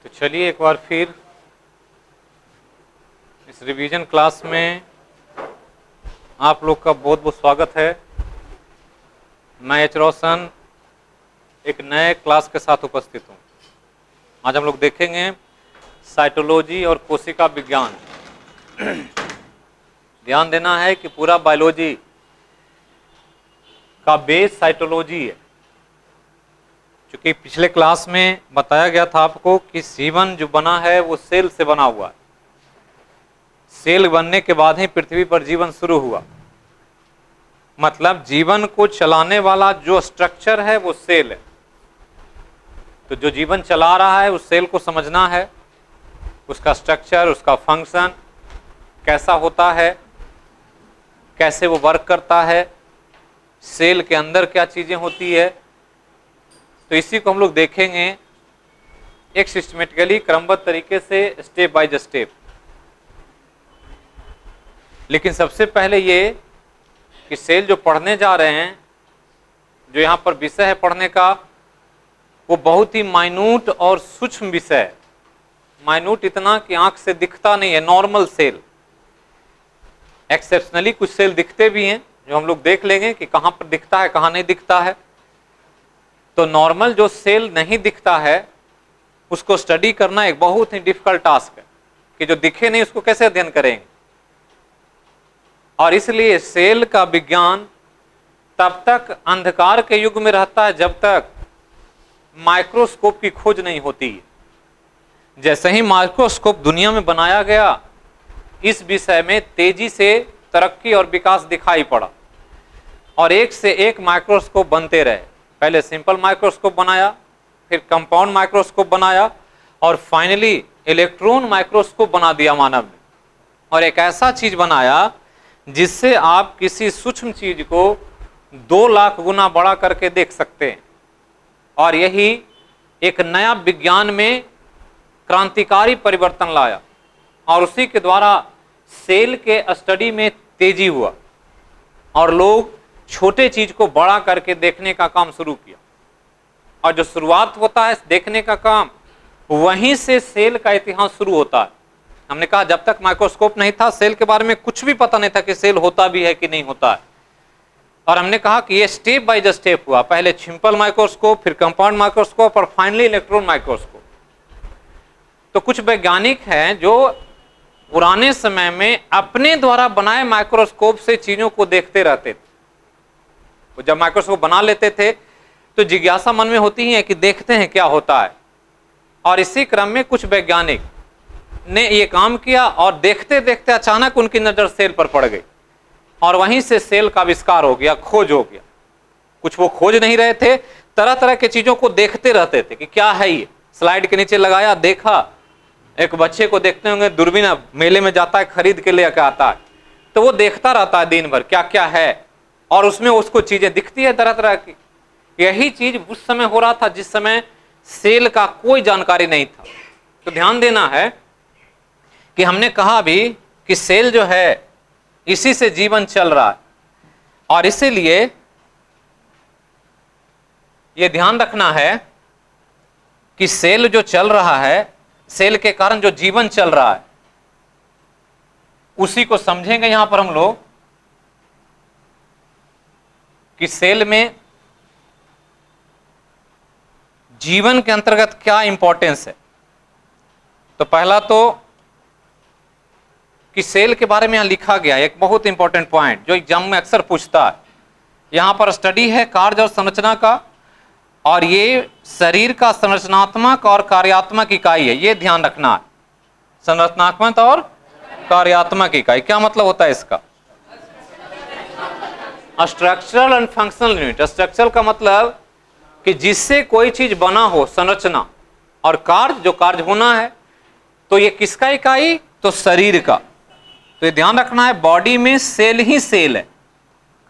तो चलिए एक बार फिर इस रिवीजन क्लास में आप लोग का बहुत बहुत स्वागत है। मैं एच रोशन एक नए क्लास के साथ उपस्थित हूँ। आज हम लोग देखेंगे साइटोलॉजी और कोशिका विज्ञान। ध्यान देना है कि पूरा बायोलॉजी का बेस साइटोलॉजी है। क्योंकि पिछले क्लास में बताया गया था आपको कि जीवन जो बना है वो सेल से बना हुआ है। सेल बनने के बाद ही पृथ्वी पर जीवन शुरू हुआ। मतलब जीवन को चलाने वाला जो स्ट्रक्चर है वो सेल है। तो जो जीवन चला रहा है उस सेल को समझना है, उसका स्ट्रक्चर, उसका फंक्शन कैसा होता है, कैसे वो वर्क करता है, सेल के अंदर क्या चीजें होती है। तो इसी को हम लोग देखेंगे एक सिस्टमेटिकली क्रमबद्ध तरीके से, स्टेप बाय स्टेप। लेकिन सबसे पहले ये कि सेल जो पढ़ने जा रहे हैं, जो यहाँ पर विषय है पढ़ने का, वो बहुत ही माइन्यूट और सूक्ष्म विषय है। माइन्यूट इतना कि आंख से दिखता नहीं है। नॉर्मल सेल, एक्सेप्शनली कुछ सेल दिखते भी हैं जो हम लोग देख लेंगे कि कहाँ पर दिखता है कहाँ नहीं दिखता है। तो नॉर्मल जो सेल नहीं दिखता है उसको स्टडी करना एक बहुत ही डिफिकल्ट टास्क है कि जो दिखे नहीं उसको कैसे अध्ययन करेंगे। और इसलिए सेल का विज्ञान तब तक अंधकार के युग में रहता है जब तक माइक्रोस्कोप की खोज नहीं होती है। जैसे ही माइक्रोस्कोप दुनिया में बनाया गया, इस विषय में तेजी से तरक्की और विकास दिखाई पड़ा और एक से एक माइक्रोस्कोप बनते रहे। पहले सिंपल माइक्रोस्कोप बनाया, फिर कंपाउंड माइक्रोस्कोप बनाया और फाइनली इलेक्ट्रॉन माइक्रोस्कोप बना दिया मानव ने। और एक ऐसा चीज बनाया जिससे आप किसी सूक्ष्म चीज को 2 लाख गुना बड़ा करके देख सकते हैं। और यही एक नया विज्ञान में क्रांतिकारी परिवर्तन लाया और उसी के द्वारा सेल के स्टडी में तेजी हुआ और लोग छोटे चीज को बड़ा करके देखने का काम शुरू किया। और जो शुरुआत होता है देखने का काम, वहीं से सेल का इतिहास शुरू होता है। हमने कहा जब तक माइक्रोस्कोप नहीं था सेल के बारे में कुछ भी पता नहीं था कि सेल होता भी है कि नहीं होता है। और हमने कहा कि ये स्टेप बाय स्टेप हुआ, पहले सिंपल माइक्रोस्कोप, फिर कंपाउंड माइक्रोस्कोप और फाइनली इलेक्ट्रॉन माइक्रोस्कोप। तो कुछ वैज्ञानिक हैं जो पुराने समय में अपने द्वारा बनाए माइक्रोस्कोप से चीजों को देखते रहते थे। वो जब माइक्रोस्कोप बना लेते थे तो जिज्ञासा मन में होती ही है कि देखते हैं क्या होता है। और इसी क्रम में कुछ वैज्ञानिक ने ये काम किया और देखते देखते अचानक उनकी नजर सेल पर पड़ गई और वहीं से सेल का आविष्कार हो गया, खोज हो गया। कुछ वो खोज नहीं रहे थे, तरह तरह के चीजों को देखते रहते थे कि क्या है ये। स्लाइड के नीचे लगाया, देखा। एक बच्चे को देखते होंगे, दूरबीन मेले में जाता है, खरीद के लेकर आता है, तो वो देखता रहता है दिन भर क्या क्या है और उसमें उसको चीजें दिखती है तरह तरह की। यही चीज उस समय हो रहा था जिस समय सेल का कोई जानकारी नहीं था। तो ध्यान देना है कि हमने कहा अभी कि सेल जो है इसी से जीवन चल रहा है और इसीलिए यह ध्यान रखना है कि सेल जो चल रहा है, सेल के कारण जो जीवन चल रहा है, उसी को समझेंगे यहां पर हम लोग कि सेल में जीवन के अंतर्गत क्या इंपॉर्टेंस है। तो पहला तो कि सेल के बारे में यहां लिखा गया है एक बहुत इंपॉर्टेंट पॉइंट जो एग्जाम में अक्सर पूछता है। यहां पर स्टडी है कार्य और संरचना का, और ये शरीर का संरचनात्मक और कार्यात्मक इकाई है। ये ध्यान रखना है, संरचनात्मक और कार्यात्मक इकाई। क्या मतलब होता है इसका? Structural and functional unit. Structural का मतलब कि जिससे कोई चीज बना हो, संरचना, और कार्य, जो कार्य होना है। तो ये किसका इकाई? तो शरीर का। तो ये ध्यान रखना है, बॉडी में सेल ही सेल है।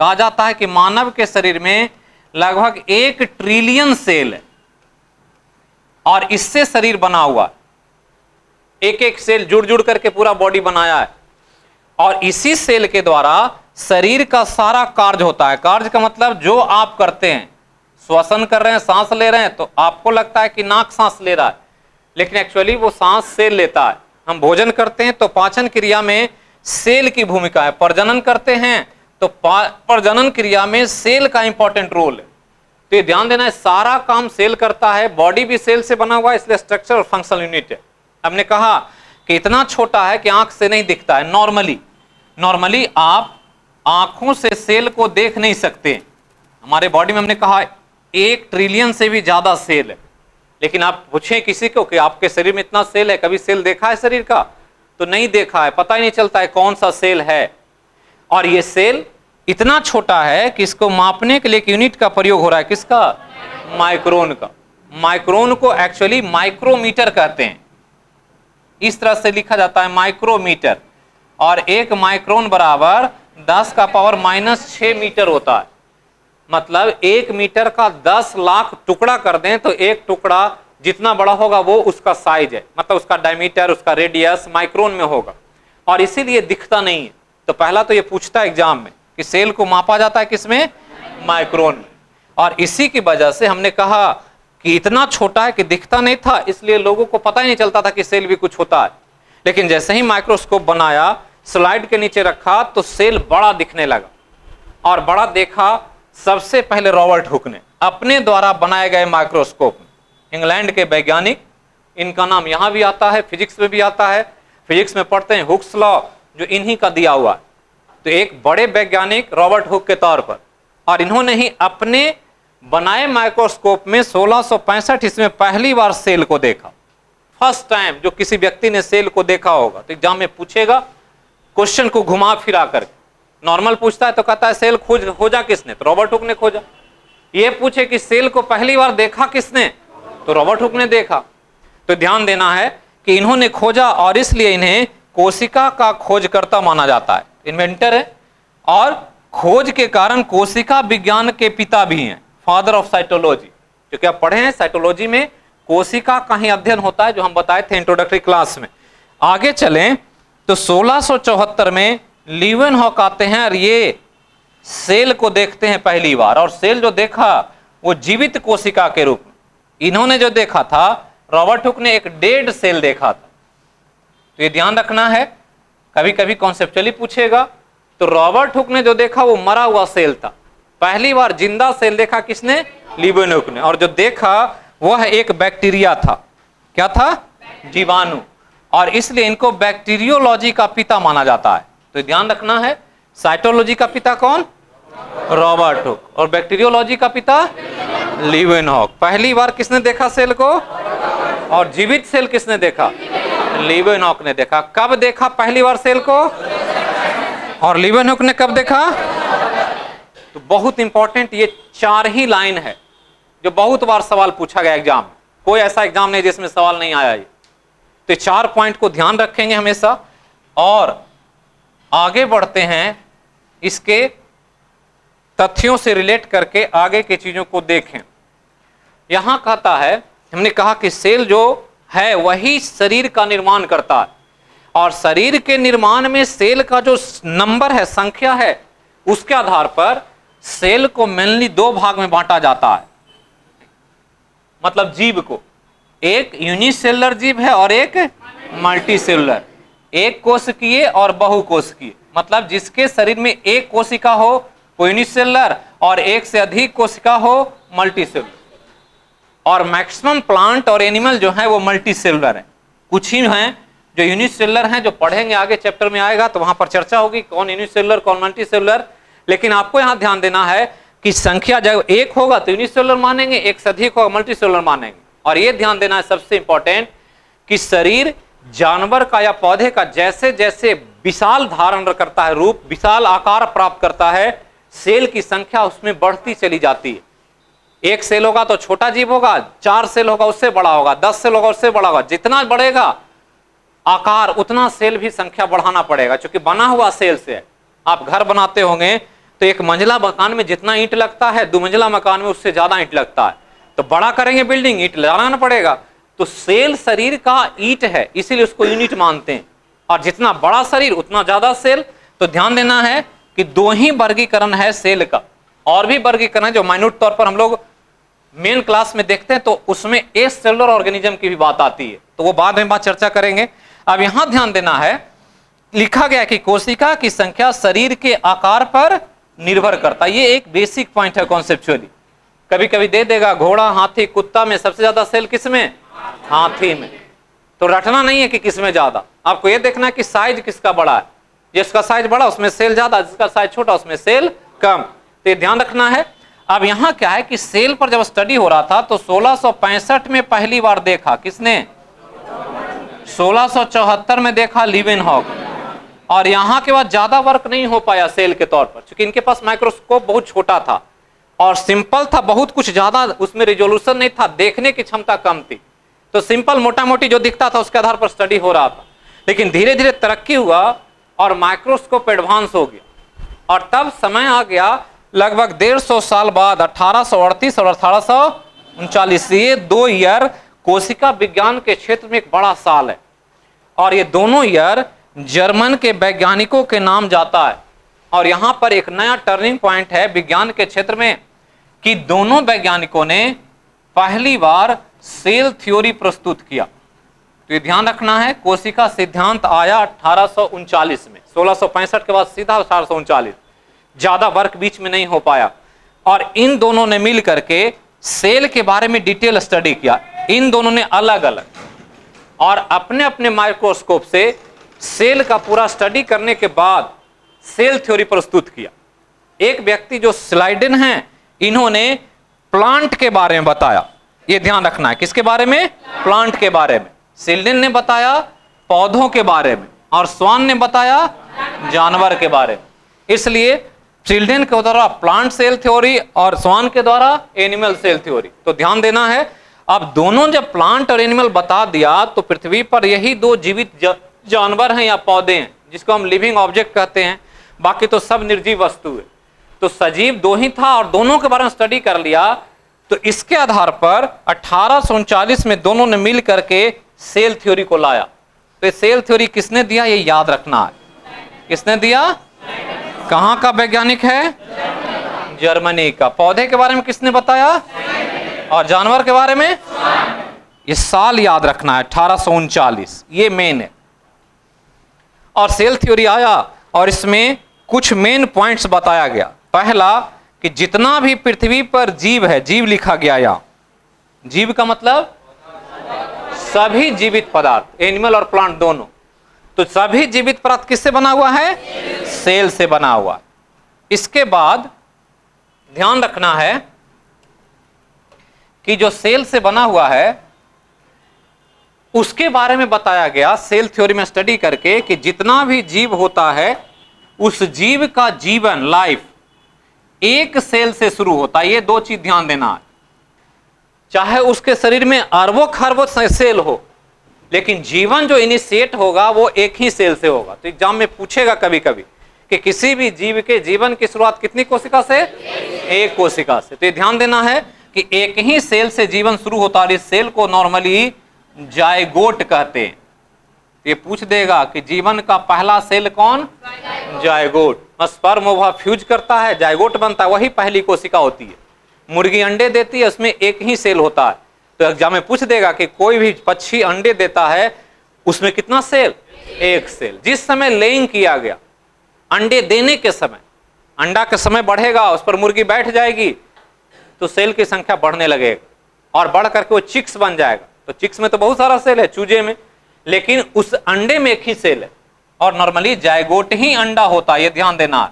कहा जाता है कि मानव के शरीर में लगभग 1 ट्रिलियन सेल है और इससे शरीर बना हुआ है। एक एक सेल जुड़ जुड़ करके पूरा बॉडी बनाया है और इसी सेल के द्वारा शरीर का सारा कार्य होता है। कार्य का मतलब जो आप करते हैं, श्वसन कर रहे हैं, सांस ले रहे हैं, तो आपको लगता है कि नाक सांस ले रहा है, लेकिन एक्चुअली वो सांस सेल लेता है। हम भोजन करते हैं तो पाचन क्रिया में सेल की भूमिका है, प्रजनन करते हैं तो प्रजनन क्रिया में सेल का इंपॉर्टेंट रोल है। तो ये ध्यान देना है, सारा काम सेल करता है, बॉडी भी सेल से बना हुआ है, इसलिए स्ट्रक्चर और फंक्शनल यूनिट है। हमने कहा कि इतना छोटा है कि आंख से नहीं दिखता है। नॉर्मली आप आंखों से सेल को देख नहीं सकते। हमारे बॉडी में हमने कहा 1 ट्रिलियन से भी ज्यादा सेल है, लेकिन आप पूछें किसी को कि आपके शरीर में इतना सेल है, कभी सेल देखा है शरीर का? तो नहीं देखा है, पता ही नहीं चलता है कौन सा सेल है। और ये सेल इतना छोटा है कि इसको मापने के लिए एक यूनिट का प्रयोग हो रहा है, किसका? माइक्रोन का। माइक्रोन को एक्चुअली माइक्रोमीटर कहते हैं, इस तरह से लिखा जाता है माइक्रोमीटर। और 1 माइक्रोन बराबर 10 का पावर -6 मीटर होता है। मतलब 1 मीटर का 10 लाख टुकड़ा कर दें तो एक टुकड़ा जितना बड़ा होगा वो उसका साइज है, मतलब उसका डायमीटर, उसका रेडियस माइक्रोन में होगा, और इसीलिए दिखता नहीं है। तो पहला तो ये पूछता है एग्जाम में कि सेल को मापा जाता है किसमें? माइक्रोन में। और इसी की वजह से हमने कहा कि इतना छोटा है कि दिखता नहीं था, इसलिए लोगों को पता ही नहीं चलता था कि सेल भी कुछ होता है। लेकिन जैसे ही माइक्रोस्कोप बनाया, स्लाइड के नीचे रखा, तो सेल बड़ा दिखने लगा। और बड़ा देखा सबसे पहले रॉबर्ट हुक ने अपने द्वारा बनाए गए माइक्रोस्कोप में। इंग्लैंड के वैज्ञानिक, इनका नाम यहां भी आता है, फिजिक्स में भी आता है, फिजिक्स में पढ़ते हैं हुक्स लॉ, जो इन्हीं का दिया हुआ है। तो एक बड़े वैज्ञानिक रॉबर्ट हुक के तौर पर, और इन्होंने ही अपने बनाए माइक्रोस्कोप में 1665 ईस्वी में पहली बार सेल को देखा। फर्स्ट टाइम जो किसी व्यक्ति ने सेल को देखा होगा। तो एग्जाम में पूछेगा, क्वेश्चन को घुमा फिरा करके। नॉर्मल पूछता है तो कहता है सेल खोजा किसने? तो रॉबर्ट हुक ने खोजा। ये पूछे कि सेल को पहली बार देखा किसने? तो रॉबर्ट हुक ने देखा। तो ध्यान देना है कि इन्होंने खोजा, और इसलिए इन्हें कोशिका का खोजकर्ता माना जाता है, इन्वेंटर है। और खोज के कारण कोशिका विज्ञान के पिता भी हैं, फादर ऑफ साइटोलॉजी। क्योंकि आप पढ़े हैं साइटोलॉजी में कोशिका का ही अध्ययन होता है, जो हम बताए थे इंट्रोडक्टरी क्लास में। आगे चलें तो 1674 में लीवेनहॉक आते हैं और ये सेल को देखते हैं पहली बार। और सेल जो देखा वो जीवित कोशिका के रूप में। इन्होंने जो देखा था, रॉबर्ट हुक ने एक डेड सेल देखा था। तो ये ध्यान रखना है, कभी कभी कॉन्सेप्चुअली पूछेगा। तो रॉबर्ट हुक ने जो देखा वो मरा हुआ सेल था। पहली बार जिंदा सेल देखा किसने? लीवेनहॉक ने। और जो देखा वह एक बैक्टीरिया था। क्या था? जीवाणु। और इसलिए इनको बैक्टीरियोलॉजी का पिता माना जाता है। तो ध्यान रखना है, साइटोलॉजी का पिता कौन? Robert Hooke. और बैक्टीरियोलॉजी का पिता लीवेनहॉक। पहली बार किसने देखा सेल को? और जीवित सेल किसने देखा? लीवेनहॉक ने देखा। कब देखा पहली बार सेल को? और लीवेनहॉक ने कब देखा? तो बहुत इंपॉर्टेंट ये 4 ही लाइन है जो बहुत बार सवाल पूछा गया एग्जाम में। कोई ऐसा एग्जाम नहीं जिसमें सवाल नहीं आया। ये तो 4 पॉइंट को ध्यान रखेंगे हमेशा। और आगे बढ़ते हैं, इसके तथ्यों से रिलेट करके आगे की चीजों को देखें। यहां कहता है, हमने कहा कि सेल जो है वही शरीर का निर्माण करता है। और शरीर के निर्माण में सेल का जो नंबर है, संख्या है, उसके आधार पर सेल को मेनली 2 भाग में बांटा जाता है। मतलब जीव को, एक यूनिसेलुलर जीव है और एक मल्टीसेलुलर। एक कोशिकीय और बहुकोशिकीय। मतलब जिसके शरीर में एक कोशिका हो वो यूनिसेलुलर, और एक से अधिक कोशिका हो मल्टीसेलुलर। और मैक्सिमम प्लांट और एनिमल जो है वो मल्टीसेलुलर है। कुछ ही हैं जो यूनिसेलुलर हैं, जो पढ़ेंगे आगे चैप्टर में आएगा तो वहां पर चर्चा होगी कौन यूनिसेलुलर कौन मल्टीसेलुलर। लेकिन आपको यहां ध्यान देना है कि संख्या जब एक होगा तो यूनिसेलुलर मानेंगे, एक से अधिक होगा मल्टीसेलुलर मानेंगे। और ये ध्यान देना है सबसे इंपॉर्टेंट कि शरीर जानवर का या पौधे का जैसे जैसे विशाल धारण करता है, रूप विशाल आकार प्राप्त करता है, सेल की संख्या उसमें बढ़ती चली जाती है। 1 सेल होगा तो छोटा जीव होगा, 4 सेल होगा उससे बड़ा होगा, 10 सेल होगा उससे बड़ा होगा। जितना बढ़ेगा आकार उतना सेल भी संख्या बढ़ाना पड़ेगा, क्योंकि बना हुआ सेल से है। आप घर बनाते होंगे तो 1 मंजिला मकान में जितना ईंट लगता है 2 मंजिला मकान में उससे ज्यादा ईंट लगता है। तो बड़ा करेंगे बिल्डिंग, ईंट लगाना पड़ेगा। तो सेल शरीर का ईंट है, इसीलिए उसको यूनिट मानते हैं। और जितना बड़ा शरीर उतना ज्यादा सेल। तो ध्यान देना है कि 2 ही वर्गीकरण है सेल का, और भी वर्गीकरण है जो माइन्यूट तौर पर हम लोग मेन क्लास में देखते हैं तो उसमें ए सेलुलर ऑर्गेनिज्म की भी बात आती है, तो वो बाद में बात चर्चा करेंगे। अब यहां ध्यान देना है, लिखा गया कि कोशिका की संख्या शरीर के आकार पर निर्भर करता है। ये एक बेसिक पॉइंट है कॉन्सेप्चुअली। कभी कभी दे देगा घोड़ा, हाथी, कुत्ता में सबसे ज्यादा सेल किसमें? हाथी में। तो रटना नहीं है कि किसमें ज्यादा, आपको ये देखना है कि साइज किसका बड़ा है। जिसका साइज बड़ा उसमें सेल ज्यादा, जिसका साइज छोटा उसमें सेल कम, तो ये ध्यान रखना है। अब यहां क्या है कि सेल पर जब स्टडी हो रहा था तो 1665 में पहली बार देखा, किसने? 1674 में देखा लीवेनहॉक, और यहां के बाद ज्यादा वर्क नहीं हो पाया सेल के तौर पर, क्योंकि इनके पास माइक्रोस्कोप बहुत छोटा था और सिंपल था, बहुत कुछ ज्यादा उसमें रिजोल्यूशन नहीं था, देखने की क्षमता कम थी, तो सिंपल मोटा मोटी जो दिखता था उसके आधार पर स्टडी हो रहा था। लेकिन धीरे धीरे तरक्की हुआ और माइक्रोस्कोप एडवांस हो गया, और तब समय आ गया लगभग 150 साल बाद 1838 और 1839, ये 2 ईयर कोशिका विज्ञान के क्षेत्र में एक बड़ा साल है, और ये दोनों ईयर जर्मन के वैज्ञानिकों के नाम जाता है। और यहां पर एक नया टर्निंग पॉइंट है विज्ञान के क्षेत्र में कि दोनों वैज्ञानिकों ने पहली बार सेल थ्योरी प्रस्तुत किया। तो ये ध्यान रखना है, कोशिका सिद्धांत आया 1839 में, 1665 के बाद सीधा 1839, ज्यादा वर्क बीच में नहीं हो पाया। और इन दोनों ने मिल करके सेल के बारे में डिटेल स्टडी किया। इन दोनों ने अलग अलग और अपने अपने माइक्रोस्कोप से सेल का पूरा स्टडी करने के बाद सेल थ्योरी प्रस्तुत किया। एक व्यक्ति जो स्लाइडेन हैं, इन्होंने प्लांट के बारे में बताया। ये ध्यान रखना है, किसके बारे में? प्लांट के बारे में। सिल्डेन ने बताया पौधों के बारे में, और स्वान ने बताया जानवर के बारे में। इसलिए सिल्डेन के द्वारा प्लांट सेल थ्योरी और स्वान के द्वारा एनिमल सेल थ्योरी। तो ध्यान देना है, अब दोनों जब प्लांट और एनिमल बता दिया तो पृथ्वी पर यही 2 जीवित जानवर हैं या पौधे हैं जिसको हम लिविंग ऑब्जेक्ट कहते हैं, बाकी तो सब निर्जीव वस्तु है। तो सजीव 2 ही था और दोनों के बारे में स्टडी कर लिया। तो इसके आधार पर 1839 में दोनों ने मिल करके सेल थ्योरी को लाया। तो सेल थ्योरी किसने दिया, ये याद रखना है। किसने दिया? कहां का वैज्ञानिक है? जर्मनी का। पौधे के बारे में किसने बताया? और जानवर के बारे में? ये साल याद रखना है, 1839, ये मेन है। और सेल थ्योरी आया और इसमें कुछ मेन पॉइंट्स बताया गया। पहला कि जितना भी पृथ्वी पर जीव है, जीव लिखा गया यहां, जीव का मतलब सभी जीवित पदार्थ, एनिमल और प्लांट दोनों। तो सभी जीवित पदार्थ किससे बना हुआ है? सेल से बना हुआ। इसके बाद ध्यान रखना है कि जो सेल से बना हुआ है उसके बारे में बताया गया सेल थ्योरी में स्टडी करके कि जितना भी जीव होता है उस जीव का जीवन, लाइफ, एक सेल से शुरू होता है। ये 2 चीज ध्यान देना है। चाहे उसके शरीर में अरबों खरबों सेल हो, लेकिन जीवन जो इनिशिएट होगा वो एक ही सेल से होगा। तो एग्जाम में पूछेगा कभी कभी कि किसी भी जीव के जीवन की शुरुआत कितनी कोशिका से? एक कोशिका से। तो ये ध्यान देना है कि एक ही सेल से जीवन शुरू होता है और इस सेल को नॉर्मली जायगोट कहते हैं। ये पूछ देगा कि जीवन का पहला सेल कौन? जायगोट। स्पर्म ओवा फ्यूज करता है, जायगोट बनता है, वही पहली कोशिका होती है। मुर्गी अंडे देती है, उसमें एक ही सेल होता है। तो एग्जाम में पूछ देगा कि कोई भी पक्षी अंडे देता है, उसमें कितना सेल? एक सेल। जिस समय लेइंग किया गया, अंडे देने के समय, अंडा के समय बढ़ेगा, उस पर मुर्गी बैठ जाएगी तो सेल की संख्या बढ़ने लगेगा और बढ़ करके वो चिक्स बन जाएगा। तो चिक्स में तो बहुत सारा सेल है, चूजे में, लेकिन उस अंडे में एक ही सेल है। और नॉर्मली जायगोट ही अंडा होता है, ये ध्यान देना है।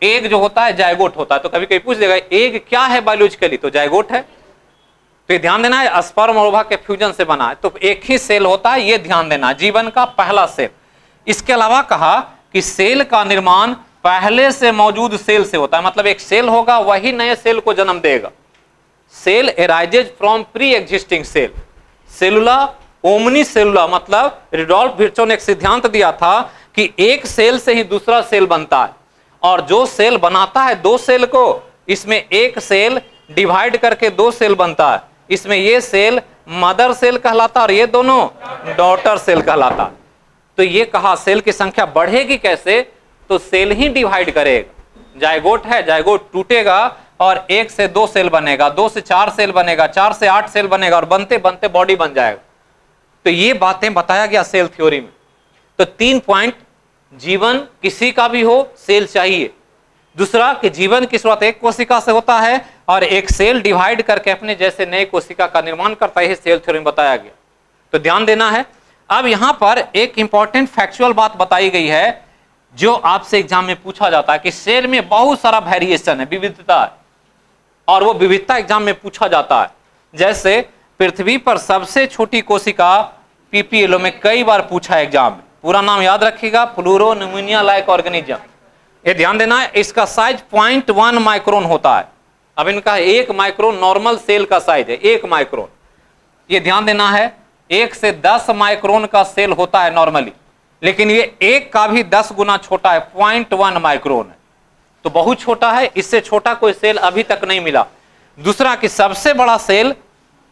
एग जो होता है जायगोट होता है। तो कभी कभी पूछ देगा एग क्या है बायोलॉजिकली, तो जायगोट है। तो ये ध्यान देना है, स्पर्म और ओवा के फ्यूजन से बना है, तो एक ही सेल होता है, ये ध्यान देना, जीवन का पहला सेल। इसके अलावा कहा कि सेल का निर्माण पहले से मौजूद सेल से होता है, मतलब एक सेल होगा वही नए सेल को जन्म देगा। Cell arises from pre existing cell. सेलुला ओमनी सेलुला, मतलब रुडोल्फ विर्चो ने एक सिद्धांत दिया था कि एक सेल से ही दूसरा सेल बनता है, और जो सेल बनाता है 2 सेल को, इसमें एक सेल डिवाइड करके 2 सेल बनता है। इसमें ये सेल मदर सेल कहलाता है और ये दोनों डॉटर सेल कहलाता है। तो ये कहा सेल की संख्या बढ़ेगी कैसे? तो सेल ही डिवाइड करेगा। जायगोट है, जायगोट टूटेगा और 1 से 2 सेल बनेगा, 2 से 4 सेल बनेगा, 4 से 8 सेल बनेगा और बनते बनते बॉडी बन जाएगा। तो ये बातें बताया गया सेल थ्योरी में। तो 3 पॉइंट, जीवन किसी का भी हो सेल चाहिए। दूसरा कि जीवन की शुरुआत एक कोशिका से होता है और एक सेल डिवाइड करके अपने जैसे नए कोशिका का निर्माण करता है, यह सेल थ्योरी में बताया गया। तो ध्यान देना है। अब यहां पर एक इंपॉर्टेंट फैक्चुअल बात बताई गई है जो आपसे एग्जाम में पूछा जाता है कि सेल में बहुत सारा वेरिएशन है, विविधता है, और वो विविधता एग्जाम में पूछा जाता है। जैसे पृथ्वी पर सबसे छोटी कोशिका पीपीएलओ में कई बार पूछा है एग्जाम में, पूरा नाम याद रखिएगा, फ्लोरोनिमोनिया लाइक ऑर्गेनिज्म। ये ध्यान देना है, इसका साइज 0.1 माइक्रोन होता है। अब इनका 1 माइक्रोन नॉर्मल सेल का साइज है, 1 माइक्रोन। ये ध्यान देना है, 1 से 10 माइक्रोन का सेल होता है नॉर्मली, लेकिन ये 1 का भी 10 गुना छोटा है, 0.1 माइक्रोन है, तो बहुत छोटा है। इससे छोटा कोई सेल अभी तक नहीं मिला। दूसरा कि सबसे बड़ा सेल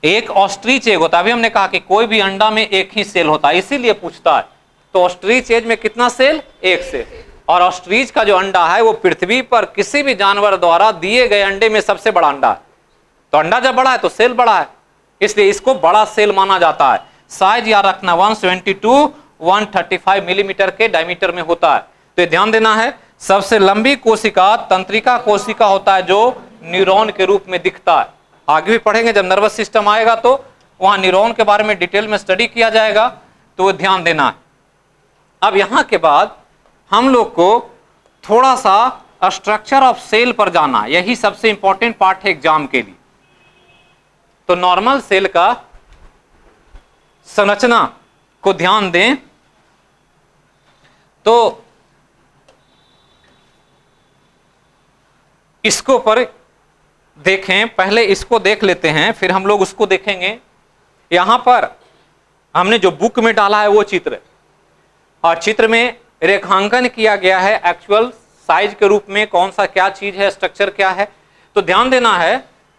एक ऑस्ट्रिच एग होता है। अभी हमने कहा कि कोई भी अंडा में एक ही सेल होता है, इसीलिए पूछता है। तो ऑस्ट्रिच एग में कितना सेल? 1 सेल। और ऑस्ट्रिच का जो अंडा है वो पृथ्वी पर किसी भी जानवर द्वारा दिए गए अंडे में सबसे बड़ा अंडा है। तो अंडा जब बड़ा है तो सेल बड़ा है, इसलिए इसको बड़ा सेल माना जाता है। साइज याद रखना 172 135 मिलीमीटर के डायमीटर में होता है। तो ध्यान देना है, सबसे लंबी कोशिका तंत्रिका कोशिका होता है जो न्यूरॉन के रूप में दिखता है। आगे भी पढ़ेंगे, जब नर्वस सिस्टम आएगा तो वहां न्यूरॉन के बारे में डिटेल में स्टडी किया जाएगा, तो वो ध्यान देना है। अब यहां के बाद हम लोग को थोड़ा सा स्ट्रक्चर ऑफ सेल पर जाना, यही सबसे इंपॉर्टेंट पार्ट है एग्जाम के लिए। तो नॉर्मल सेल का संरचना को ध्यान दें तो इसको पर देखें, पहले इसको देख लेते हैं फिर हम लोग उसको देखेंगे। यहां पर हमने जो बुक में डाला है वो चित्र, और चित्र में रेखांकन किया गया है एक्चुअल साइज के रूप में, कौन सा क्या चीज है, स्ट्रक्चर क्या है। तो ध्यान देना है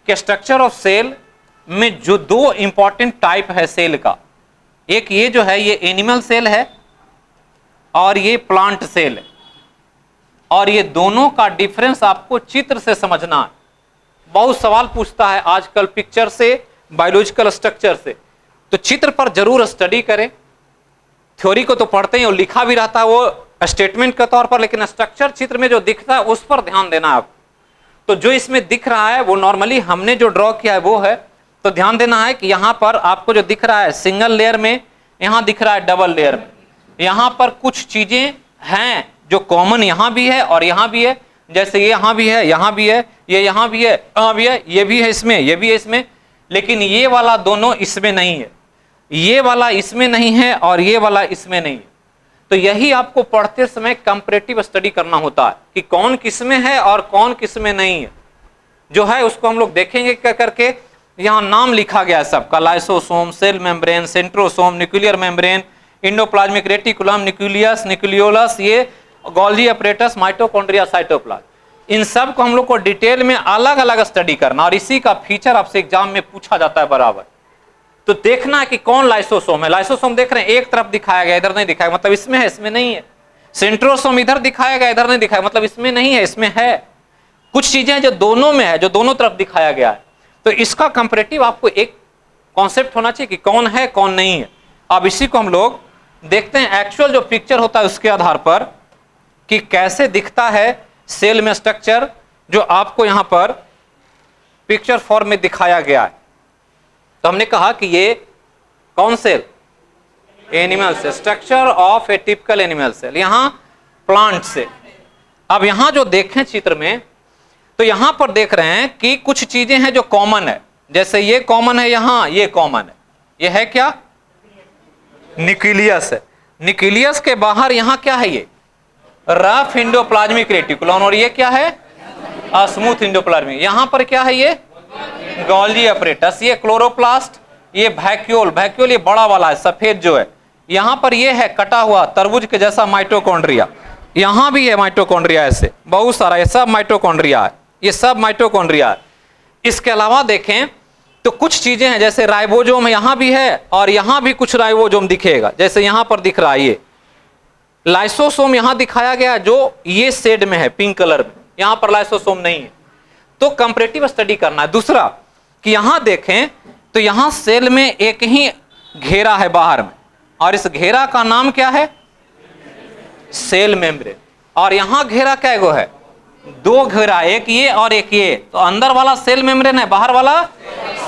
कि स्ट्रक्चर ऑफ सेल में जो 2 इंपॉर्टेंट टाइप है सेल का, एक ये जो है ये एनिमल सेल है और ये प्लांट सेल है, और ये दोनों का डिफरेंस आपको चित्र से समझना है। बहुत सवाल पूछता है आजकल पिक्चर से, बायोलॉजिकल स्ट्रक्चर से, तो चित्र पर जरूर स्टडी करें। थ्योरी को तो पढ़ते हैं और लिखा भी रहता है वो स्टेटमेंट के तौर पर, लेकिन स्ट्रक्चर चित्र में जो दिखता है उस पर ध्यान देना आप। तो जो इसमें दिख रहा है वो नॉर्मली हमने जो ड्रॉ किया है वो है। तो ध्यान देना है कि यहां पर आपको जो दिख रहा है सिंगल लेयर में, यहां दिख रहा है डबल लेयर में। यहां पर कुछ चीजें हैं जो कॉमन यहां भी है और यहां भी है, जैसे ये यहां भी है, यहां भी है, ये यहां भी है, यहां भी है, ये भी है इसमें, ये भी है इसमें, लेकिन ये वाला दोनों इसमें नहीं है, ये वाला इसमें नहीं है और ये वाला इसमें नहीं है। तो यही आपको पढ़ते समय कंपैरेटिव स्टडी करना होता है कि कौन किसमें है और कौन किसमें नहीं है। जो है उसको हम लोग देखेंगे क्या करके। यहाँ नाम लिखा गया है सबका, lysosome, cell membrane, centrosome, nuclear membrane, endoplasmic reticulum, nucleus, nucleolus, ये गोल्जी अपरेटस, माइटोकॉन्ड्रिया, साइटोप्लाज्म। इन सब को हम लोग को डिटेल में अलग अलग स्टडी करना, और इसी का फीचर आपसे एग्जाम में पूछा जाता है बराबर। तो देखना है कि कौन लाइसोसोम है। लाइसोसोम देख रहे हैं एक तरफ दिखाया गया, इधर नहीं दिखाया, मतलब इसमें है, इसमें नहीं है। सेंट्रोसोम इधर दिखाया गया, इधर नहीं दिखाया, मतलब इसमें नहीं है, इसमें है। कुछ चीजें जो दोनों में है, जो दोनों तरफ दिखाया गया है। तो इसका कंपैरेटिव आपको एक कॉन्सेप्ट होना चाहिए कि कौन है कौन नहीं है। अब इसी को हम लोग देखते हैं एक्चुअल जो पिक्चर होता है उसके आधार पर कि कैसे दिखता है सेल में स्ट्रक्चर, जो आपको यहां पर पिक्चर फॉर्म में दिखाया गया है। तो हमने कहा कि ये कौन cell? Animal cell, structure of a typical animal cell, यहां प्लांट से। अब यहां जो देखें चित्र में, तो यहां पर देख रहे हैं कि कुछ चीजें हैं जो कॉमन है, जैसे ये कॉमन है, यहां ये कॉमन है। ये है क्या? न्यूक्लियस है। न्यूक्लियस के बाहर यहां क्या है? ये रफ इंडोप्लाज्मिक रेटिकुलम, और ये क्या है? Smooth endoplasmic. यहां पर क्या है? ये गोल्जी अपरेटस, ये क्लोरोप्लास्ट, ये वैक्यूल, वैक्यूल ये बड़ा वाला है सफेद जो है। यहां पर ये है कटा हुआ तरबूज के जैसा माइटोकॉन्ड्रिया, यहां भी है माइटोकॉन्ड्रिया, ऐसे बहुत सारा, ये सब माइटोकॉन्ड्रिया है, ये सब माइटोकॉन्ड्रिया है। इसके अलावा देखें तो कुछ चीजें हैं, जैसे राइबोसोम यहां भी है और यहां भी कुछ राइबोसोम दिखेगा, जैसे यहां पर दिख रहा है ये लाइसोसोम, यहां दिखाया गया जो ये शेड में है पिंक कलर में, यहां पर लाइसोसोम नहीं है। तो कंपैरेटिव स्टडी करना है। दूसरा कि यहां देखें तो यहां सेल में एक ही घेरा है बाहर में, और इस घेरा का नाम क्या है? Cell membrane. और यहां घेरा कैगो है? दो घेरा, एक ये और एक ये। तो अंदर वाला सेल मेम्ब्रेन है, बाहर वाला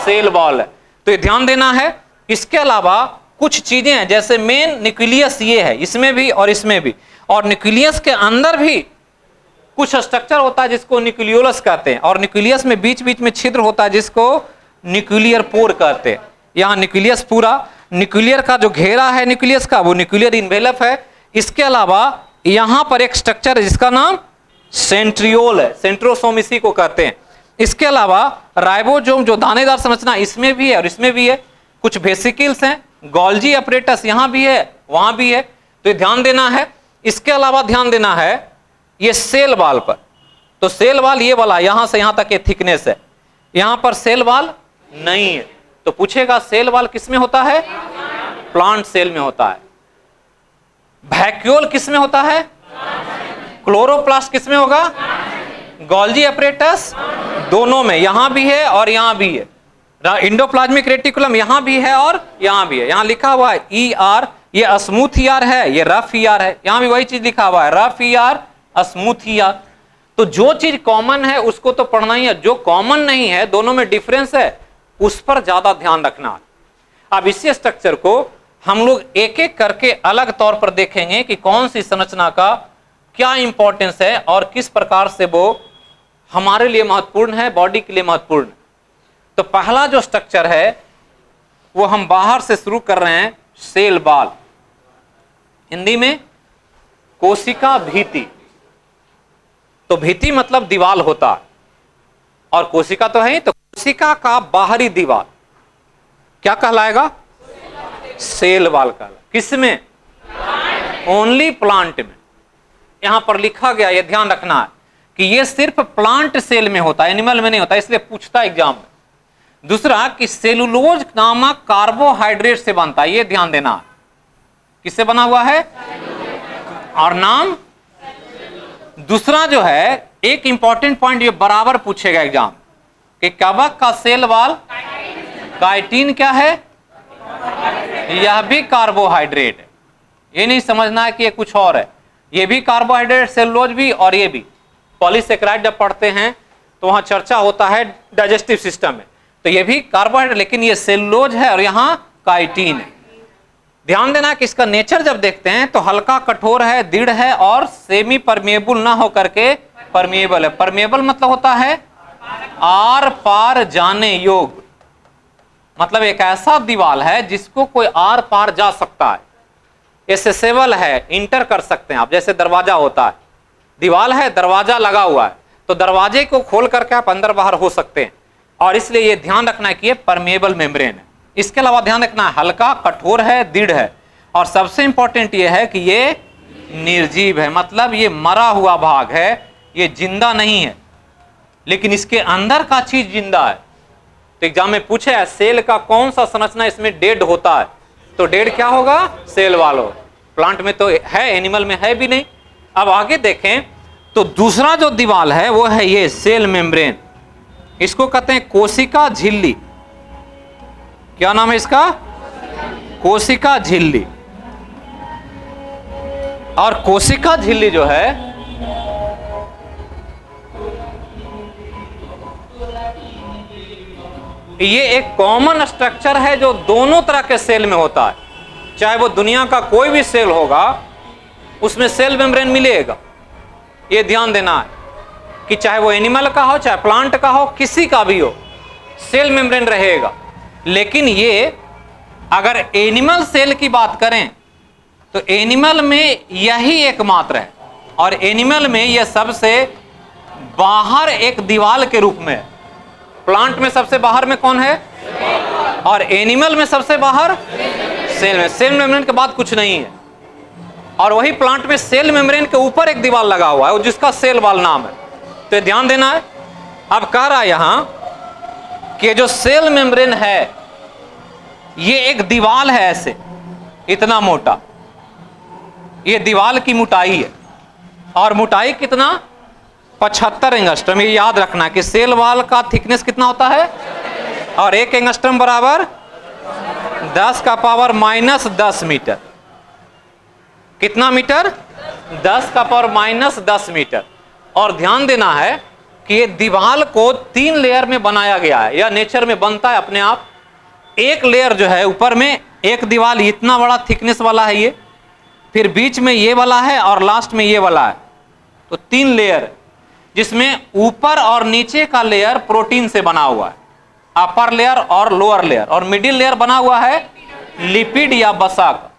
सेल वॉल है। तो ये ध्यान देना है। इसके अलावा कुछ चीजें हैं, जैसे मेन न्यूक्लियस ये है, इसमें भी और इसमें भी, और न्यूक्लियस के अंदर भी कुछ स्ट्रक्चर होता है जिसको न्यूक्लियोलस कहते हैं, और न्यूक्लियस में बीच बीच में छिद्र होता है जिसको न्यूक्लियर पोर कहते हैं। यहाँ न्यूक्लियस पूरा, न्यूक्लियर का जो घेरा है न्यूक्लियस का, वो न्यूक्लियर इन्वेलप है। इसके अलावा यहाँ पर एक स्ट्रक्चर है जिसका नाम सेंट्रियोल है, सेंट्रोसोम इसी को कहते हैं। इसके अलावा राइबोसोम जो दानेदार संरचना इसमें भी है और इसमें भी है। कुछ वेसिकल्स हैं, गोल्जी अपरेटस यहाँ भी है वहां भी है, तो ध्यान देना है। इसके अलावा ध्यान देना है ये सेल वाल पर। तो सेल वाल ये वाला यहां से यहां तक ये थिकनेस है, यहां पर सेल वाल नहीं है। तो पूछेगा सेल वाल किस में होता है? प्लांट सेल में होता है। वैक्यूल किस में होता है? क्लोरोप्लास्ट किस में होगा? गोल्जी अपरेटस दोनों में, यहां भी है और यहां भी है। इंडोप्लाज्मिक रेटिकुलम यहां भी है और यहां भी है। यहां लिखा हुआ है ER, ये स्मूथ ER है, ये रफ ER है। यहां भी वही चीज लिखा हुआ है, रफ ER स्मूथ ER। तो जो चीज कॉमन है उसको तो पढ़ना ही है, जो कॉमन नहीं है, दोनों में डिफरेंस है, उस पर ज्यादा ध्यान रखना। अब इसी स्ट्रक्चर को हम लोग एक एक करके अलग तौर पर देखेंगे कि कौन सी संरचना का क्या इंपॉर्टेंस है और किस प्रकार से वो हमारे लिए महत्वपूर्ण है, बॉडी के लिए महत्वपूर्ण है। तो पहला जो स्ट्रक्चर है वो हम बाहर से शुरू कर रहे हैं, सेल वॉल, हिंदी में कोशिका भित्ति। तो भित्ति मतलब दीवाल होता है, और कोशिका तो है ही, तो कोशिका का बाहरी दीवार क्या कहलाएगा? सेल वॉल कहलाएगा। किसमें? ओनली प्लांट में। यहां पर लिखा गया, यह ध्यान रखना है कि यह सिर्फ प्लांट सेल में होता है, एनिमल में नहीं होता, इसलिए पूछता एग्जाम में। दूसरा कि सेलुलोज नामक कार्बोहाइड्रेट से बनता है, यह ध्यान देना है। किससे बना हुआ है? और नाम दूसरा जो है, एक इंपॉर्टेंट पॉइंट ये बराबर पूछेगा एग्जाम कि कवक का सेल वॉल काइटिन क्या है? यह भी कार्बोहाइड्रेट है। ये नहीं समझना है कि ये कुछ और है, ये भी कार्बोहाइड्रेट, सेलुलोज भी, और ये भी। पॉलीसेकेराइड जब पढ़ते हैं तो वहां चर्चा होता है डाइजेस्टिव सिस्टम में, तो ये भी कार्बोहाइड्रेट, लेकिन ये सेलुलोज है और यहां काइटिन है। ध्यान देना कि इसका नेचर जब देखते हैं तो हल्का कठोर है, दृढ़ है, और सेमी परमेबल ना हो करके परमेबल है। परमेबल मतलब होता है आर पार जाने योग्य, मतलब एक ऐसा दीवाल है जिसको कोई आर पार जा सकता है। एसेसेबल है, इंटर कर सकते हैं आप, जैसे दरवाजा होता है, दीवाल है, दरवाजा लगा हुआ है, तो दरवाजे को खोल करके आप अंदर बाहर हो सकते हैं। और इसलिए ये ध्यान रखना है कि ये परमेबल मेम्ब्रेन है। इसके अलावा ध्यान रखना है हल्का कठोर है, दृढ़ है, और सबसे इंपॉर्टेंट ये है कि ये निर्जीव है, मतलब ये मरा हुआ भाग है, ये जिंदा नहीं है, लेकिन इसके अंदर का चीज जिंदा है। तो एग्जाम में पूछे है सेल का कौन सा संरचना इसमें डेड होता है, तो डेड क्या होगा? सेल वॉल होगा। प्लांट में तो है, एनिमल में है भी नहीं। अब आगे देखें तो दूसरा जो दीवाल है वो है ये सेल मेम्ब्रेन, इसको कहते हैं कोशिका झिल्ली। क्या नाम है इसका? कोशिका झिल्ली। और कोशिका झिल्ली जो है ये एक कॉमन स्ट्रक्चर है जो दोनों तरह के सेल में होता है। चाहे वो दुनिया का कोई भी सेल होगा उसमें सेल मेम्ब्रेन मिलेगा। ये ध्यान देना है कि चाहे वो एनिमल का हो, चाहे प्लांट का हो, किसी का भी हो, सेल मेम्ब्रेन रहेगा। लेकिन ये अगर एनिमल सेल की बात करें तो एनिमल में यही एकमात्र है, और एनिमल में यह सबसे बाहर एक दीवाल के रूप में है। प्लांट में सबसे बाहर में कौन है? और एनिमल में सबसे बाहर सेल में। सेल मेम्ब्रेन के बाद कुछ नहीं है। और वही प्लांट में सेल मेम्ब्रेन के ऊपर एक दीवार लगा हुआ है जिसका सेल वॉल नाम है। तो ध्यान देना है। अब कह रहा है यहां कि जो सेल मेम्ब्रेन है ये एक दीवाल है, ऐसे इतना मोटा, ये दीवाल की मोटाई है। और मोटाई कितना? 75 एंगस्ट्रम। ये याद रखना कि सेल वॉल का थिकनेस कितना होता है, और 1 एंगस्ट्रम बराबर 10⁻⁻10 मीटर। कितना मीटर? 10⁻⁻10 मीटर। और ध्यान देना है कि ये दीवार को 3 लेयर में बनाया गया है, या नेचर में बनता है अपने आप। एक लेयर जो है ऊपर में, एक दीवार इतना बड़ा थिकनेस वाला है ये, फिर बीच में ये वाला है और लास्ट में ये वाला है। तो 3 लेयर, जिसमें ऊपर और नीचे का लेयर प्रोटीन से बना हुआ है, अपर लेयर और लोअर लेयर, और मिडिल लेयर बना हुआ है लिपिड या वसा का।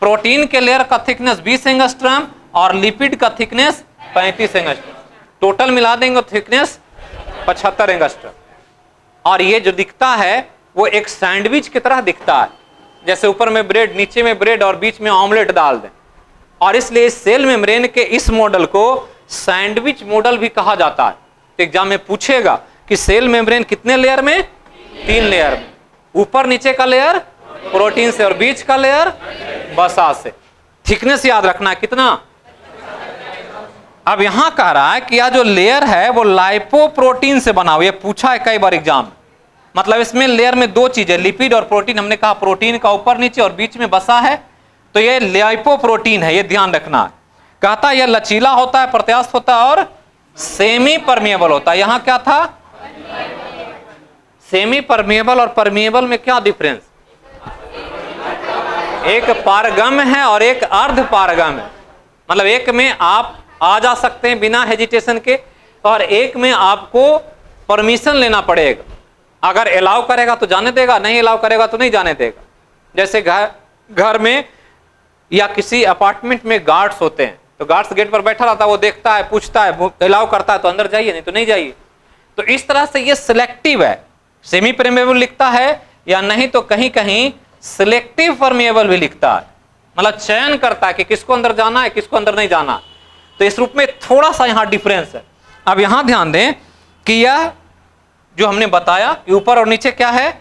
प्रोटीन के लेयर का थिकनेस 20 एंगस्ट्रम और लिपिड का थिकनेस 35 एंगस्ट्रम। टोटल मिला देंगे थिकनेस 75 एंगस्ट्रम। और ये जो दिखता है वो एक सैंडविच की तरह दिखता है, जैसे ऊपर में ब्रेड, नीचे में ब्रेड और बीच में ऑमलेट डाल दें। और इसलिए सेल मेम्ब्रेन के इस मॉडल को सैंडविच मॉडल भी कहा जाता है। एग्जाम में पूछेगा कि सेल मेम्ब्रेन कितने लेयर में? 3 लेयर में। ऊपर नीचे का लेयर प्रोटीन से और बीच का लेयर वसा से। थिकनेस याद रखना कितना। अब यहां कह रहा है कि यह जो लेयर है वो लाइपोप्रोटीन से बना हुआ। ये पूछा है कई बार एग्जाम में। मतलब इसमें लेयर में 2 चीजें, लिपिड और प्रोटीन। हमने कहा प्रोटीन का ऊपर नीचे और बीच में वसा है, तो ये लाइपोप्रोटीन है, ये ध्यान रखना है। कहता है यह लचीला होता है, प्रत्यास्थ होता है और सेमी परमिएबल होता है। यहां क्या था? सेमी परमिएबल और परमिएबल में क्या डिफरेंस? एक पारगम है और एक अर्ध पारगम है। मतलब एक में आप आ जा सकते हैं बिना हेजिटेशन के, और एक में आपको परमिशन लेना पड़ेगा। अगर अलाउ करेगा तो जाने देगा, नहीं अलाउ करेगा तो नहीं जाने देगा। जैसे घर में या किसी अपार्टमेंट में गार्ड्स होते हैं, तो गार्ड्स गेट पर बैठा रहता है, वो देखता है, पूछता है, अलाउ करता है तो अंदर जाइए, नहीं तो नहीं जाइए। तो इस तरह से ये सिलेक्टिव है। सेमी परमेबल लिखता है, या नहीं तो कहीं कहीं सिलेक्टिव परमेबल भी लिखता है। मतलब चयन करता है कि किसको अंदर जाना है, किसको अंदर नहीं जाना। तो इस रूप में थोड़ा सा यहां डिफरेंस है। अब यहां ध्यान दें कि यह जो हमने बताया कि ऊपर और नीचे क्या है?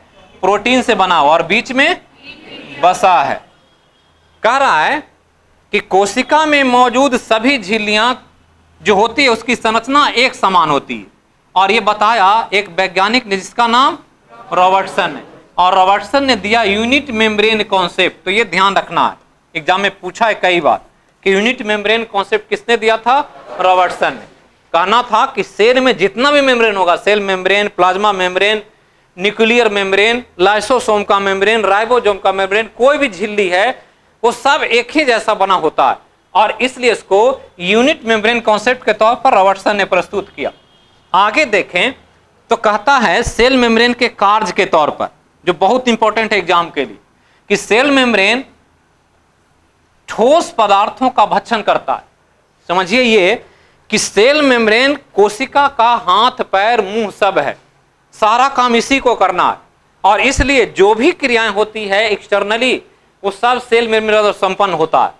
प्रोटीन से बना हुआ और बीच में वसा है। कह रहा है कि कोशिका में मौजूद सभी झिल्लियां जो होती है उसकी संरचना एक समान होती है। और ये बताया एक वैज्ञानिक ने जिसका नाम रॉबर्टसन है, और रॉबर्टसन ने दिया यूनिट मेम्ब्रेन कॉन्सेप्ट। तो ये ध्यान रखना है, एग्जाम में पूछा है कई बार कि यूनिट मेम्ब्रेन कॉन्सेप्ट किसने दिया था? रॉबर्टसन ने। कहना था कि सेल में जितना भी मेम्ब्रेन होगा, cell membrane, plasma membrane, nuclear membrane, lysosome का मेम्ब्रेन, राइबोसोम का मेम्ब्रेन, कोई भी झिल्ली है वो सब एक ही जैसा बना होता है। और इसलिए इसको यूनिट मेम्ब्रेन कॉन्सेप्ट के तौर पर रॉबर्टसन ने प्रस्तुत किया। आगे देखें तो कहता है सेल मेम्ब्रेन के कार्य के तौर पर, जो बहुत इंपॉर्टेंट है एग्जाम के लिए, कि सेल मेम्ब्रेन ठोस पदार्थों का भक्षण करता है। समझिए ये कि सेल मेम्ब्रेन कोशिका का हाथ पैर मुंह सब है, सारा काम इसी को करना है। और इसलिए जो भी क्रियाएं होती है एक्सटर्नली वो सब सेल मेम्ब्रेन द्वारा संपन्न होता है।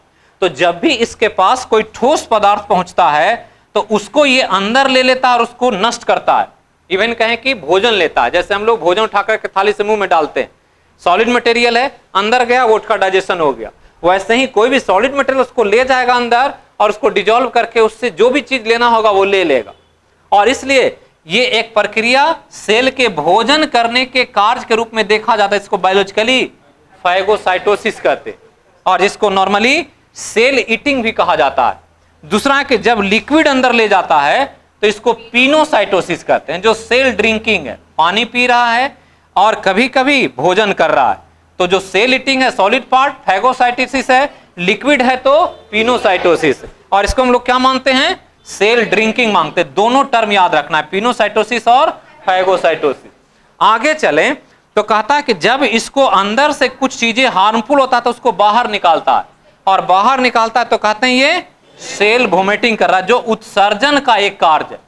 तो जब भी इसके पास कोई ठोस पदार्थ पहुंचता है तो उसको ये अंदर ले लेता है और उसको नष्ट करता है। इवन कहें कि भोजन लेता है, जैसे हम लोग भोजन उठाकर के थाली से मुंह में डालते हैं, सॉलिड मटेरियल है, अंदर गया, वो उसका डाइजेशन हो गया। वैसे ही कोई भी सॉलिड मटेरियल उसको ले जाएगा अंदर और उसको डिजोल्व करके उससे जो भी चीज लेना होगा वो ले लेगा। और इसलिए ये एक प्रक्रिया सेल के भोजन करने के कार्य के रूप में देखा जाता है। इसको बायोलॉजिकली फैगोसाइटोसिस कहते हैं, और जिसको नॉर्मली सेल ईटिंग भी कहा जाता है। दूसरा है कि जब लिक्विड अंदर ले जाता है तो इसको पिनोसाइटोसिस कहते हैं, जो सेल ड्रिंकिंग है, पानी पी रहा है और कभी कभी भोजन कर रहा है। तो जो सेल ईटिंग है सॉलिड पार्ट फैगोसाइटोसिस है, लिक्विड है तो पिनोसाइटोसिस। और इसको हम लोग क्या मानते हैं? सेल ड्रिंकिंग मांगते हैं। दोनों टर्म याद रखना है, पिनोसाइटोसिस और फैगोसाइटोसिस। आगे चलें तो कहता है कि जब इसको अंदर से कुछ चीजें हार्मफुल होता है तो उसको बाहर निकालता है, और बाहर निकालता है तो कहते हैं ये सेल वोमिटिंग कर रहा है, जो उत्सर्जन का एक कार्य है।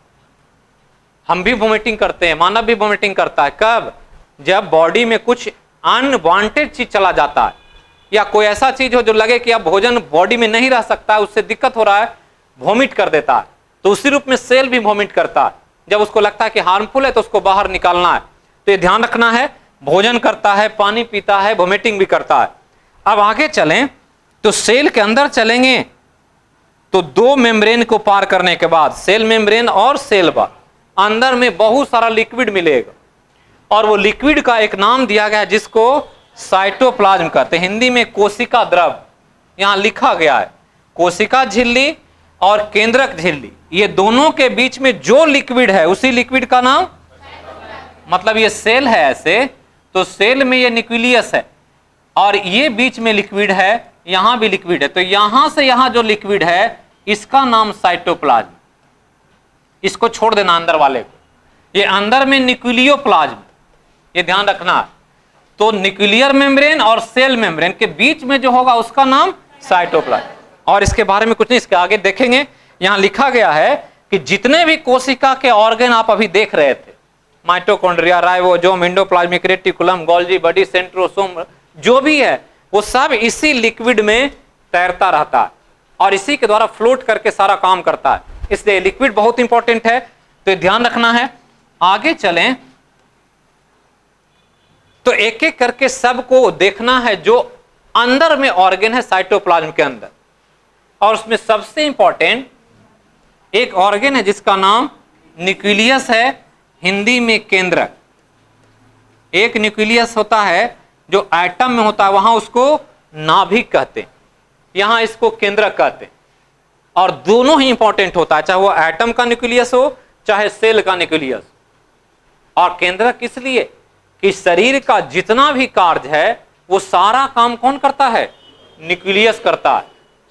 हम भी वोमिटिंग करते हैं, मानव भी वोमिटिंग करता है। कब? जब बॉडी में कुछ अनवांटेड चीज चला जाता है, या कोई ऐसा चीज हो जो लगे कि अब भोजन बॉडी में नहीं रह सकता है, उससे दिक्कत हो रहा है, वोमिट कर देता है। तो उसी रूप में सेल भी वोमिट करता है। जब उसको लगता है कि हार्मफुल है तो उसको बाहर निकालना है। तो ये ध्यान रखना है, भोजन करता है, पानी पीता है, वोमिटिंग भी करता है। अब आगे चलें तो सेल के अंदर चलेंगे तो दो मेम्ब्रेन को पार करने के बाद सेल मेम्ब्रेन और सेल वॉल अंदर में बहुत सारा लिक्विड मिलेगा, और वो लिक्विड का एक नाम दिया गया है जिसको साइटोप्लाज्म कहते हैं, हिंदी में कोशिका द्रव। यहां लिखा गया है कोशिका झिल्ली और केंद्रक झिल्ली, ये दोनों के बीच में जो लिक्विड है उसी लिक्विड का नाम, मतलब ये सेल है ऐसे, तो सेल में ये न्यूक्लियस है और ये बीच में लिक्विड है, यहां भी लिक्विड है, तो यहां से यहां जो लिक्विड है इसका नाम साइटोप्लाज्म। इसको छोड़ देना अंदर वाले को, ये अंदर में न्यूक्लियोप्लाज्म, ये ध्यान रखना। तो न्यूक्लियर मेम्ब्रेन और सेल मेम्ब्रेन के बीच में जो होगा उसका नाम साइटोप्लाज्म। और इसके बारे में कुछ नहीं, इसके आगे देखेंगे। यहां लिखा गया है कि जितने भी कोशिका के ऑर्गन आप अभी देख रहे थे, mitochondria, ribosome, endoplasmic reticulum, Golgi body, centrosome, जो भी है वो सब इसी लिक्विड में तैरता रहता है और इसी के द्वारा फ्लोट करके सारा काम करता है, इसलिए लिक्विड बहुत इंपॉर्टेंट है, तो ध्यान रखना है। आगे चलें तो एक एक करके सबको देखना है जो अंदर में ऑर्गन है साइटोप्लाज्म के अंदर, और उसमें सबसे इंपॉर्टेंट एक ऑर्गन है जिसका नाम न्यूक्लियस है, हिंदी में केंद्रक। एक न्यूक्लियस होता है जो एटम में होता है, वहां उसको नाभिक कहते हैं, यहां इसको केंद्रक कहते हैं, और दोनों ही इंपॉर्टेंट होता है, चाहे वो एटम का न्यूक्लियस हो चाहे सेल का न्यूक्लियस। और केंद्रक इसलिए कि शरीर का जितना भी कार्य है वो सारा काम कौन करता है, न्यूक्लियस करता है,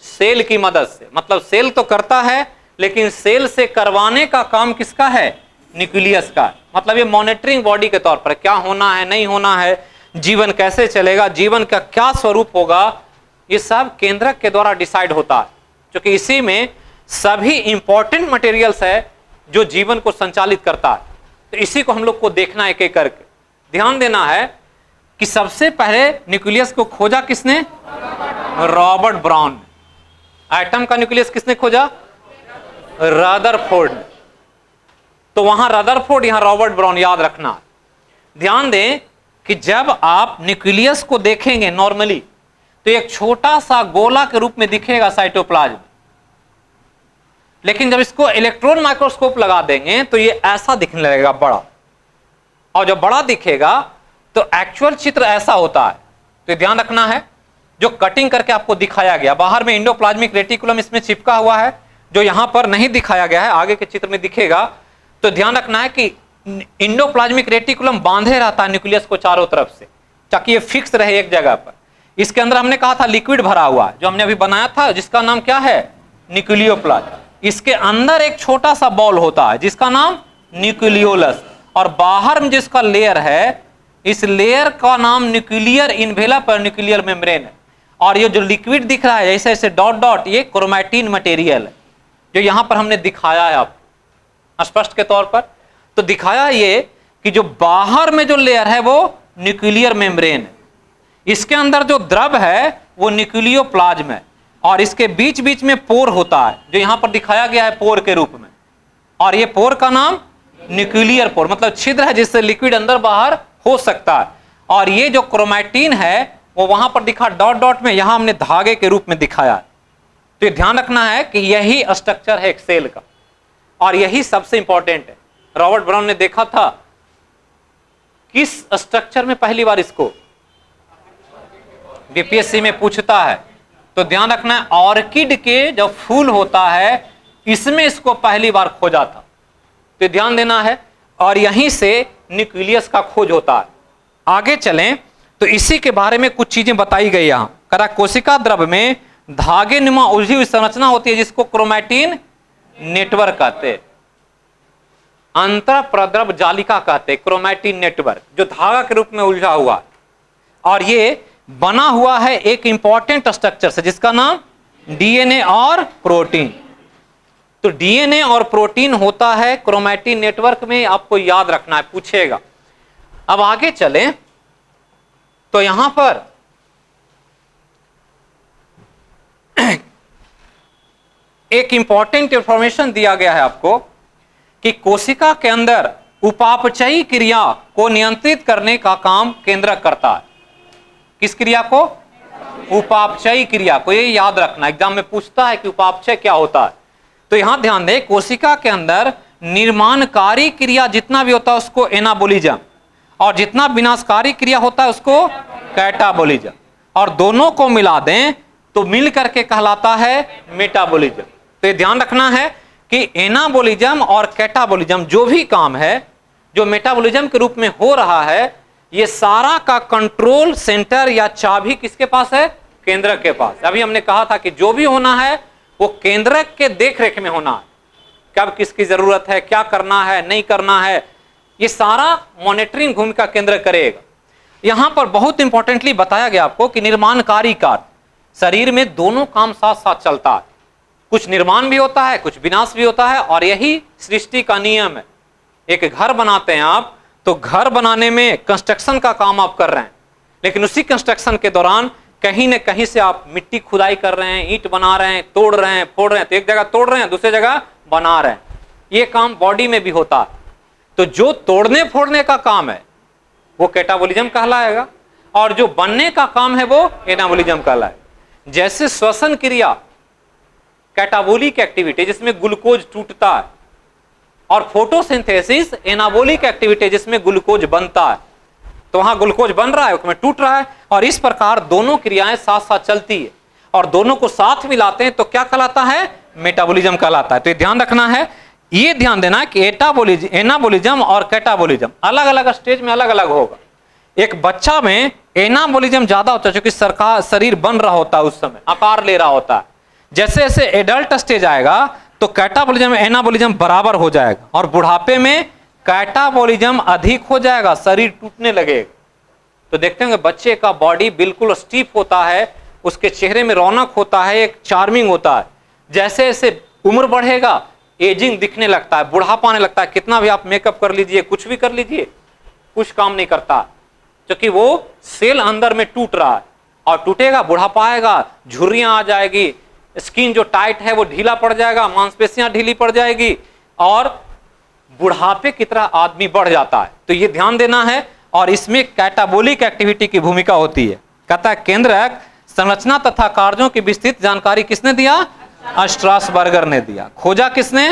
सेल की मदद से। मतलब सेल तो करता है लेकिन सेल से करवाने का काम किसका है, न्यूक्लियस का। मतलब ये मॉनिटरिंग बॉडी के तौर पर क्या होना है नहीं होना है, जीवन कैसे चलेगा, जीवन का क्या स्वरूप होगा, ये सब केंद्रक के द्वारा डिसाइड होता है, क्योंकि इसी में सभी इंपॉर्टेंट मटेरियल्स है जो जीवन को संचालित करता है। तो इसी को हम लोग को देखना है एक एक करके। ध्यान देना है कि सबसे पहले न्यूक्लियस को खोजा किसने, रॉबर्ट ब्राउन। एटम का न्यूक्लियस किसने खोजा, रदरफोर्ड। तो वहां रदरफोर्ड, यहां रॉबर्ट ब्राउन, याद रखना। ध्यान दें कि जब आप न्यूक्लियस को देखेंगे नॉर्मली तो एक छोटा सा गोला के रूप में दिखेगा साइटोप्लाज्म, लेकिन जब इसको इलेक्ट्रॉन माइक्रोस्कोप लगा देंगे तो ये ऐसा दिखने लगेगा बड़ा, और जब बड़ा दिखेगा तो एक्चुअल चित्र ऐसा होता है। तो ध्यान रखना है, जो कटिंग करके आपको दिखाया गया, बाहर में एंडोप्लाज्मिक रेटिकुलम इसमें चिपका हुआ है, जो यहां पर नहीं दिखाया गया है, आगे के चित्र में दिखेगा। तो ध्यान रखना है कि एंडोप्लाज्मिक रेटिकुलम बांधे रहता है न्यूक्लियस को चारों तरफ से, ताकि ये फिक्स रहे एक जगह पर। इसके अंदर हमने कहा था लिक्विड भरा हुआ है, जो हमने अभी बनाया था, जिसका नाम क्या है, न्यूक्लियोप्लाज्म। इसके अंदर एक छोटा सा बॉल होता है जिसका नाम न्यूक्लियोलस, और बाहर में जिसका लेयर है, इस लेयर का नाम न्यूक्लियर इन्वेलप और न्यूक्लियर मेम्ब्रेन है। और ये जो लिक्विड दिख रहा है ऐसे ऐसे डॉट डॉट, ये क्रोमैटिन मटेरियल है, जो यहां पर हमने दिखाया है आपको स्पष्ट के तौर पर। तो दिखाया ये कि जो बाहर में जो लेयर है वो न्यूक्लियर मेम्ब्रेन है, इसके अंदर जो द्रव है वो न्यूक्लियोप्लाज्म है, और इसके बीच बीच में पोर होता है, जो यहां पर दिखाया गया है पोर के रूप में, और ये पोर का नाम न्यूक्लियर पोर, मतलब छिद्र है जिससे लिक्विड अंदर बाहर हो सकता है। और ये जो क्रोमैटिन है वो वहां पर दिखा डॉट डॉट में, यहां हमने धागे के रूप में दिखाया है। तो ये ध्यान रखना है कि यही स्ट्रक्चर है एक सेल का, और यही सबसे इंपॉर्टेंट है। रॉबर्ट ब्राउन ने देखा था किस स्ट्रक्चर में पहली बार, इसको बीपीएससी में पूछता है, तो ध्यान रखना है ऑर्किड के जब फूल होता है इसमें इसको पहली बार खोजा था, तो ध्यान देना है। और यहीं से न्यूक्लियस का खोज होता है। आगे चलें तो इसी के बारे में कुछ चीजें बताई गई यहां। करा कोशिका द्रव में धागे नुमा उलझी हुई संरचना होती है जिसको क्रोमैटिन नेटवर्क कहते हैं, अंतर प्रद्रव जालिका कहते हैं, क्रोमैटिन नेटवर्क, जो धागा के रूप में उलझा हुआ, और ये बना हुआ है एक इंपॉर्टेंट स्ट्रक्चर से जिसका नाम डीएनए और प्रोटीन। तो डीएनए और प्रोटीन होता है क्रोमैटिन नेटवर्क में, आपको याद रखना है, पूछेगा। अब आगे चलें तो यहां पर एक इंपॉर्टेंट इंफॉर्मेशन दिया गया है आपको कि कोशिका के अंदर उपापचयी क्रिया को नियंत्रित करने का काम केंद्रक करता है। किस क्रिया को? उपापचयी क्रिया को, ये याद रखना, एग्जाम में पूछता है कि उपापचय क्या होता है। तो यहां ध्यान दें, कोशिका के अंदर निर्माणकारी क्रिया जितना भी होता है उसको एनाबोलिज्म, और जितना विनाशकारी क्रिया होता है उसको कैटाबोलिज्म, और दोनों को मिला दें तो मिल करके कहलाता है मेटाबोलिज्म। तो ये ध्यान रखना है कि एनाबोलिज्म और कैटाबोलिज्म जो भी काम है जो मेटाबोलिज्म के रूप में हो रहा है, ये सारा का कंट्रोल सेंटर या चाबी किसके पास है? केंद्रक के पास। अभी हमने कहा था कि जो भी होना है वो केंद्रक के देखरेख में होना है। कब किसकी जरूरत है, क्या करना है, नहीं करना है, ये सारा मॉनिटरिंग भूमिका केंद्र करेगा। यहां पर बहुत इंपॉर्टेंटली बताया गया आपको कि निर्माणकारी कार्य, शरीर में दोनों काम साथ साथ चलता है, कुछ निर्माण भी होता है, कुछ विनाश भी होता है, और यही सृष्टि का नियम है। एक घर बनाते हैं आप, तो घर बनाने में कंस्ट्रक्शन का काम आप कर रहे हैं, लेकिन उसी कंस्ट्रक्शन के दौरान कहीं न कहीं से आप मिट्टी खुदाई कर रहे हैं, ईंट बना रहे हैं, तोड़ रहे हैं, फोड़ रहे हैं, तो एक जगह तोड़ रहे हैं, दूसरी जगह बना रहे हैं। ये काम बॉडी में भी होता है। तो जो तोड़ने फोड़ने का काम है वो कैटाबोलिज्म कहलाएगा, और जो बनने का काम है वो एनाबोलिज्म कहलाएगा। जैसे श्वसन क्रिया कैटाबोलिक एक्टिविटी जिसमें ग्लूकोज टूटता है, और फोटोसिंथेसिस एनाबोलिक एक्टिविटी जिसमें ग्लूकोज बनता है। तो वहां ग्लूकोज बन रहा है, उसमें टूट रहा है, और इस प्रकार दोनों क्रियाएं साथ साथ चलती है, और दोनों को साथ मिलाते हैं तो क्या कहलाता है? मेटाबोलिज्म कहलाता है। तो ये ध्यान रखना है, ये ध्यान देना कि एनाबोलिज्म और कैटाबोलिज्म अलग अलग स्टेज में अलग अलग होगा। एक बच्चा में एनाबोलिज्म ज्यादा होता है क्योंकि शरीर बन रहा होता है, उस समय आकार ले रहा होता है। जैसे जैसे एडल्ट स्टेज आएगा तो कैटाबोलिज्म एनाबोलिज्म बराबर हो जाएगा, और बुढ़ापे में कैटाबोलिज्म अधिक हो जाएगा, शरीर टूटने लगेगा। तो देखते होंगे बच्चे का बॉडी बिल्कुल स्टीफ होता है, उसके चेहरे में रौनक होता है, एक चार्मिंग होता है। जैसे जैसे उम्र बढ़ेगा एजिंग दिखने लगता है, बुढ़ापा आने लगता है। कितना भी आप मेकअप कर लीजिए, कुछ भी कर लीजिए, कुछ काम नहीं करता, क्योंकि वो सेल अंदर में टूट रहा है, और टूटेगा, बुढ़ापा आएगा, झुर्रियां आ जाएगी, स्किन जो टाइट है वो ढीला पड़ जाएगा, मांसपेशियां ढीली पड़ जाएगी, और बुढ़ापे की तरह आदमी बढ़ जाता है। तो ये ध्यान देना है, और इसमें कैटाबोलिक एक्टिविटी की भूमिका होती है। कहता है केंद्रक संरचना तथा कार्यों की विस्तृत जानकारी किसने दिया? स्ट्रासबर्गर ने दिया। खोजा किसने?